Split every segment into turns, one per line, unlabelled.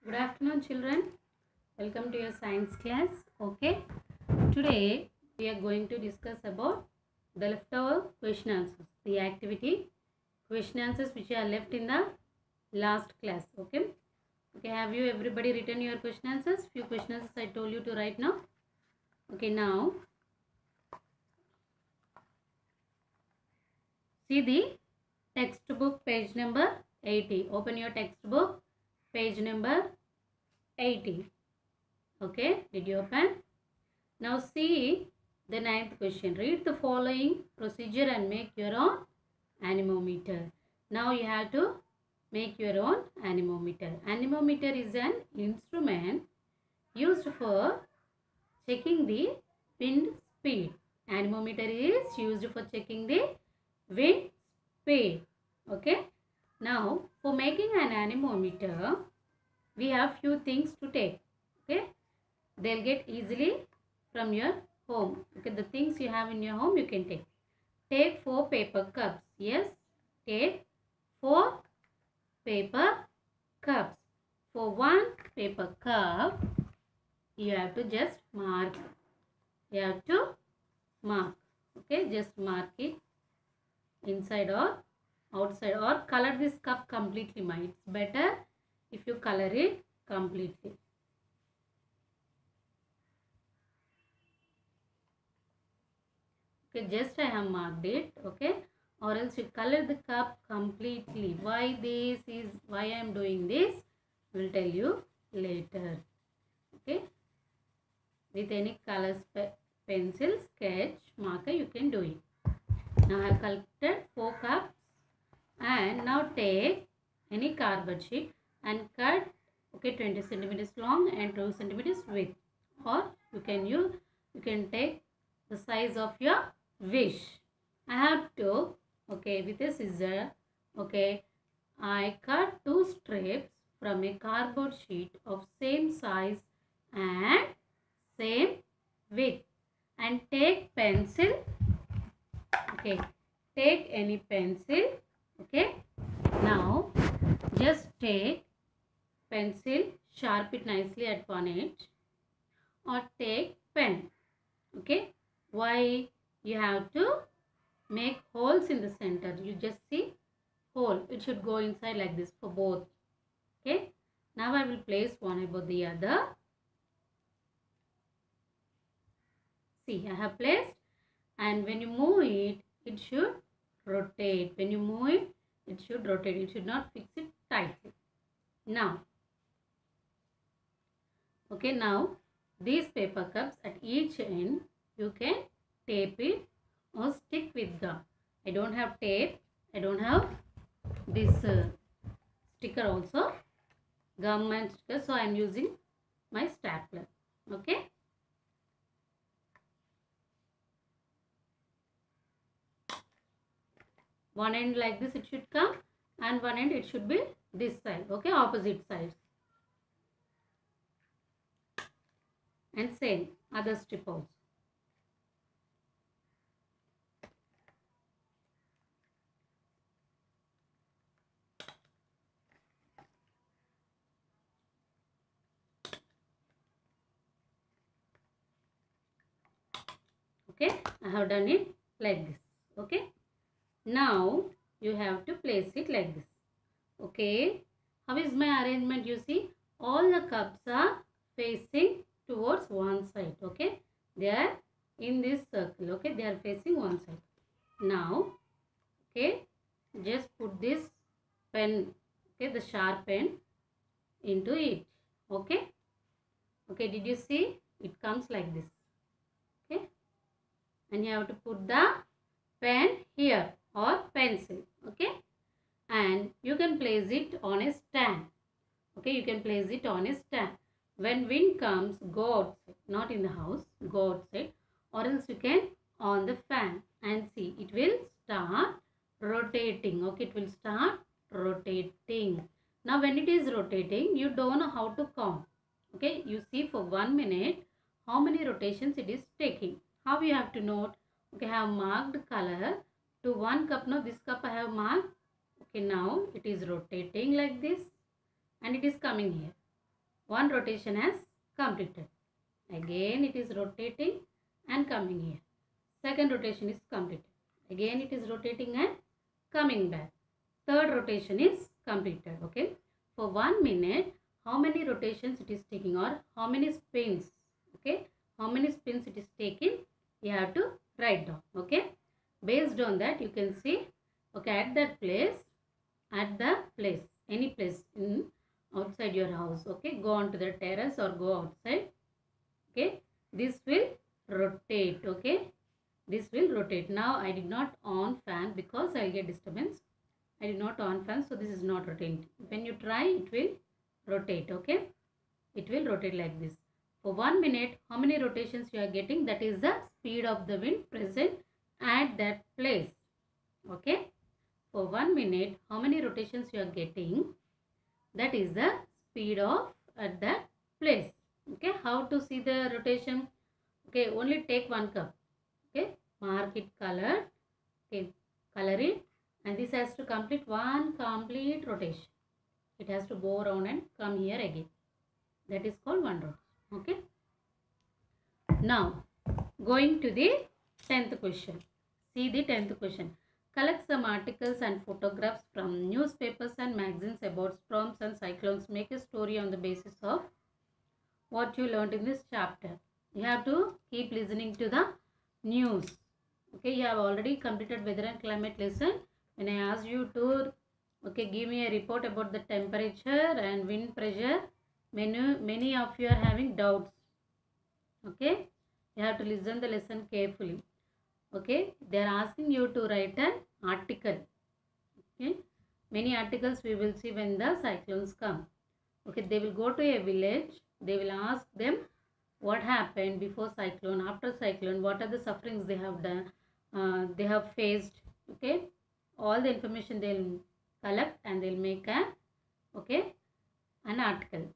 Good afternoon, children. Welcome to your science class. Okay. Today we are going to discuss about the leftover question answers. The activity question answers which are left in the last class. Okay. Okay. Have you everybody written your question answers? Few question answers I told you to write now. Okay. Now see the textbook page number 80. Open your textbook page number 80. Okay. Did you open? Now see the ninth question. Read the following procedure and make your own anemometer. Now you have to make your own anemometer. Anemometer is an instrument used for checking the wind speed. Anemometer is used for checking the wind speed. Okay. Now for making an anemometer, we have few things to take. Okay. They'll get easily from your home. Okay, the things you have in your home you can take. Take 4 paper cups. Yes, take 4 paper cups. For 1 paper cup, you have to just mark. You have to mark. Okay, just mark it inside or outside, or color this cup completely. It's better if you color it completely. Okay, just I have marked it. Okay, or else you color the cup completely. Why I am doing this, I will tell you later. Okay, with any colors, pencil, sketch, marker, you can do it. Now I have collected 4 cups, and now take any cardboard sheet and cut 20 centimeters long and 2 centimeters width, or you can take the size of your wish. I have to with a scissor. I cut 2 strips from a cardboard sheet of same size and same width, and take pencil. Take any pencil. Now just take pencil, sharp it nicely at one edge, or take pen. Why you have to make holes in the center? You just see hole, it should go inside like this for both. Now I will place one above the other. See, I have placed, and when you move it, it should rotate. When you move it, it should rotate. You should not fix it tightly. Now these paper cups at each end, you can tape it or stick with gum. I don't have tape. I don't have this sticker also, gum and sticker, so I am using my stapler. Okay. One end like this it should come, and one end it should be this side. Okay, opposite sides. And same other strip also. Okay, I have done it like this. Okay, now you have to place it like this. Okay, how is my arrangement? You see, all the cups are facing towards one side. Okay, they are in this circle. Okay, they are facing one side. Now just put this pen, the sharp pen into it. Okay, did you see? It comes like this. Okay, and you have to put the pen here or pencil. Okay, and you can place it on a stand. Okay, you can place it on a stand. When wind comes, go outside, not in the house, go outside, or else you can on the fan, and see, it will start rotating. Okay, it will start rotating. Now when it is rotating, you don't know how to count. Okay, you see for 1 minute how many rotations it is taking. How you have to note? Okay, I have marked color to 1 cup. Now this cup I have marked. Okay, now it is rotating like this, and it is coming here. One rotation has completed. Again it is rotating and coming here. Second rotation is completed. Again it is rotating and coming back. Third rotation is completed. Okay. For 1 minute, how many rotations it is taking, or how many spins? Okay. How many spins it is taking, you have to write down. Okay. Based on that, you can see, okay, at the place, any place in outside your house. Okay. Go on to the terrace or go outside. Okay. This will rotate. Okay. This will rotate. Now I did not on fan because I will get disturbance. I did not on fan, so this is not rotating. When you try, it will rotate. Okay. It will rotate like this. For 1 minute, how many rotations you are getting? That is the speed of the wind present at that place. Okay. For 1 minute, how many rotations you are getting? That is the speed of at that place. Okay. How to see the rotation? Okay. Only take one cup. Okay. Mark it colored. Okay. Color it. And this has to complete one complete rotation. It has to go around and come here again. That is called one rotation. Okay. Now, going to the 10th question. See the 10th question. Collect some articles and photographs from newspapers and magazines about storms and cyclones. Make a story on the basis of what you learned in this chapter. You have to keep listening to the news. Okay, you have already completed weather and climate lesson. When I asked you to, okay, give me a report about the temperature and wind pressure, many of you are having doubts. Okay, you have to listen the lesson carefully. Okay, they are asking you to write an article. Okay, many articles we will see when the cyclones come. Okay, they will go to a village. They will ask them what happened before cyclone, after cyclone, what are the sufferings they have done, they have faced. Okay, all the information they will collect and they will make an article.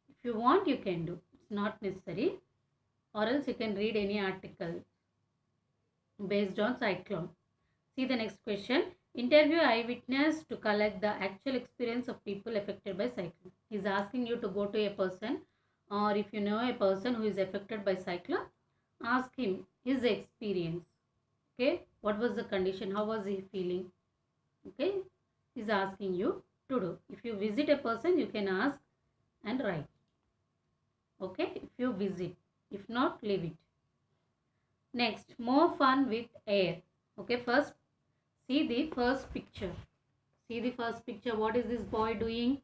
If you want, you can do. It's not necessary, or else you can read any article based on cyclone. See the next question. Interview eyewitness to collect the actual experience of people affected by cyclone. He is asking you to go to a person, or if you know a person who is affected by cyclone, ask him his experience. Okay, what was the condition, how was he feeling? Okay, he is asking you to do. If you visit a person, you can ask and write. Okay, if you visit. If not, leave it. Next, more fun with air. Okay, first see the first picture. See the first picture. What is this boy doing?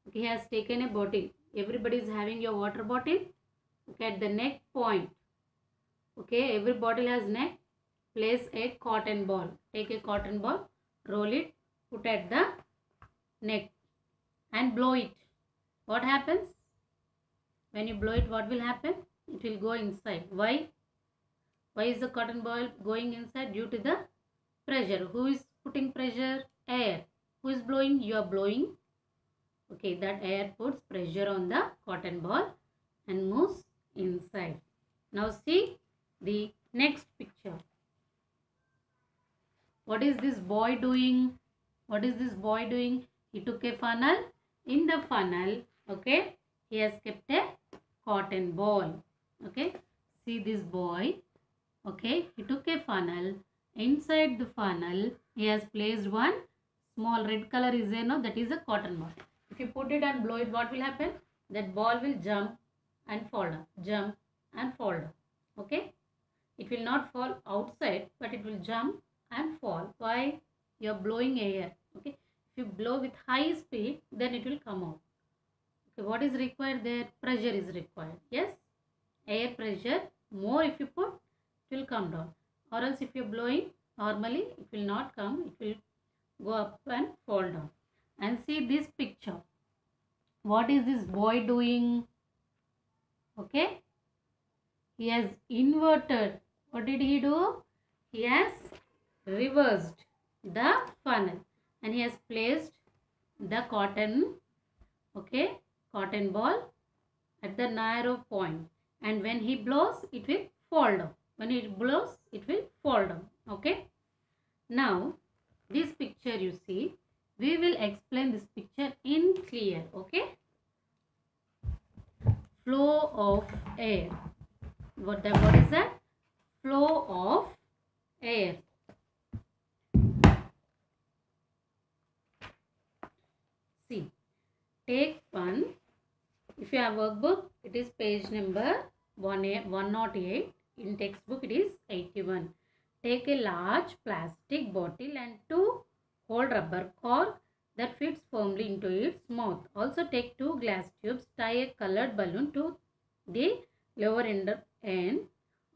Okay, he has taken a bottle. Everybody is having your water bottle. Okay, at the neck point. Okay, every bottle has neck. Place a cotton ball. Take a cotton ball, roll it, put at the neck and blow it. What happens? When you blow it, what will happen? It will go inside. Why? Why is the cotton ball going inside? Due to the pressure. Who is putting pressure? Air. Who is blowing? You are blowing. Okay, that air puts pressure on the cotton ball and moves inside. Now see the next picture. What is this boy doing? What is this boy doing? He took a funnel. In the funnel, okay, he has kept a cotton ball. Okay, see this boy. Okay, he took a funnel. Inside the funnel, he has placed one small red color is there, no? That is a cotton ball. If you put it and blow it, what will happen? That ball will jump and fall down. Jump and fall down. Okay, it will not fall outside, but it will jump and fall. Why? You are blowing air. Okay, if you blow with high speed, then it will come out. Okay, what is required there? Pressure is required. Yes, air pressure. More if you put, it will come down. Or else if you are blowing normally, it will not come. It will go up and fall down. And see this picture. What is this boy doing? Okay, he has inverted. What did he do? He has reversed the funnel and he has placed the cotton ball at the narrow point, and when he blows, it will fall down. When it blows, it will fall down. Okay, now this picture you see, we will explain this picture in clear. Okay, flow of air. What is that? Flow of air. See, take one. If you have workbook, it is page number 108. In textbook, it is 81. Take a large plastic bottle and two whole rubber cork that fits firmly into its mouth. Also take two glass tubes. Tie a colored balloon to the lower end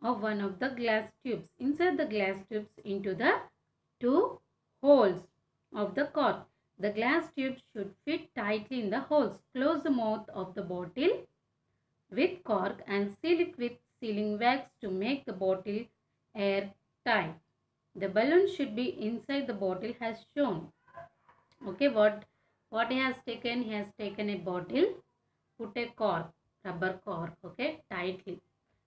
of one of the glass tubes. Insert the glass tubes into the two holes of the cork. The glass tubes should fit tightly in the holes. Close the mouth of the bottle with cork and seal it with sealing wax to make the bottle airtight. The balloon should be inside the bottle as shown. Okay, what he has taken? He has taken a bottle, put a cork, rubber cork, okay, tightly,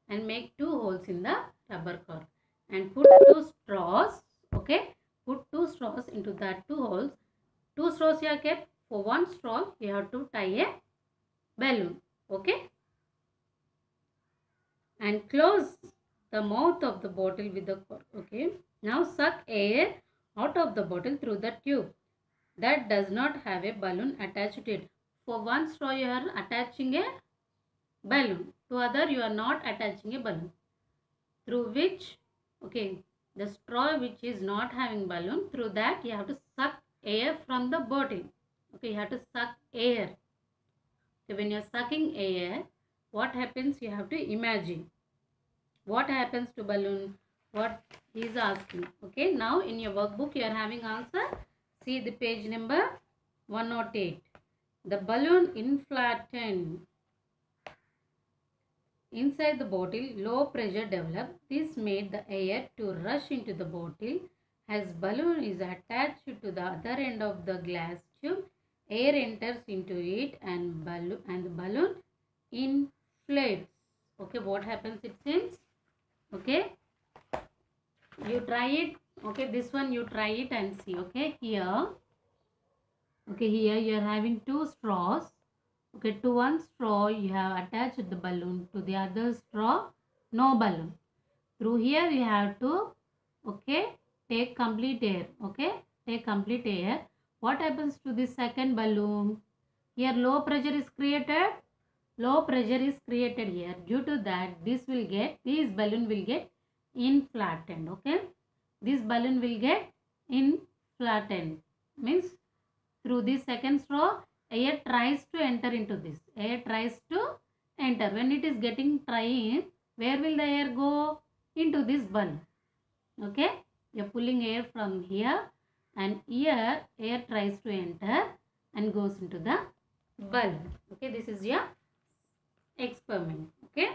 and make two holes in the rubber cork, and put two straws, okay, put two straws into that two holes. Two straws you have kept. For one straw, you have to tie a balloon, okay, and close the mouth of the bottle with the cork, okay. Now suck air out of the bottle through the tube that does not have a balloon attached to it. For one straw you are attaching a balloon, to other you are not attaching a balloon, through which, okay, the straw which is not having balloon, through that you have to suck air from the bottle, okay, you have to suck air. So when you are sucking air, what happens? You have to imagine what happens to balloon, what he is asking, okay. Now in your workbook you are having answer. See the page number 108. The balloon inflated. Inside the bottle, low pressure developed. This made the air to rush into the bottle. As balloon is attached to the other end of the glass tube, air enters into it and the balloon inflates. Okay, what happens it seems? Okay, you try it. Okay, this one you try it and see. Okay, here. Okay, here you are having two straws. Okay, to one straw you have attached the balloon, to the other straw no balloon. Through here you have to, okay, take complete air. Okay, take complete air. What happens to the second balloon? Here low pressure is created. Low pressure is created here. Due to that, this balloon will get inflated. Okay, this balloon will get inflated. Means through this second straw, air tries to enter into this. Air tries to enter. When it is getting trying, where will the air go? Into this balloon. Okay, you are pulling air from here, and here air tries to enter and goes into the balloon. Okay, this is your experiment. Okay,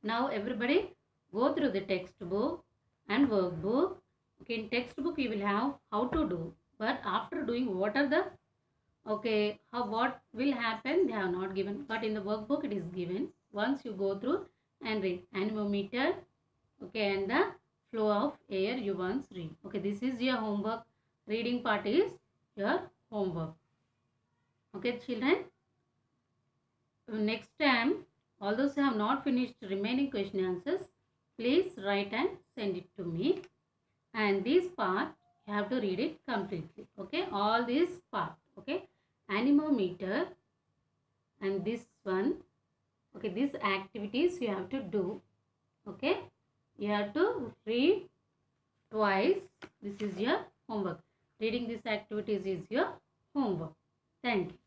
now everybody go through the textbook and workbook. Okay, in textbook you will have how to do, but after doing, what are the, okay, what will happen, they have not given, but in the workbook it is given. Once you go through and read anemometer, okay, and the flow of air you once read. Okay, this is your homework. Reading part is your homework. Okay, children, next time, all those who have not finished remaining question answers, please write and send it to me. And this part you have to read it completely. Okay, all this part. Okay, anemometer and this one. Okay, these activities you have to do. Okay, you have to read twice. This is your homework. Reading these activities is your homework. Thank you.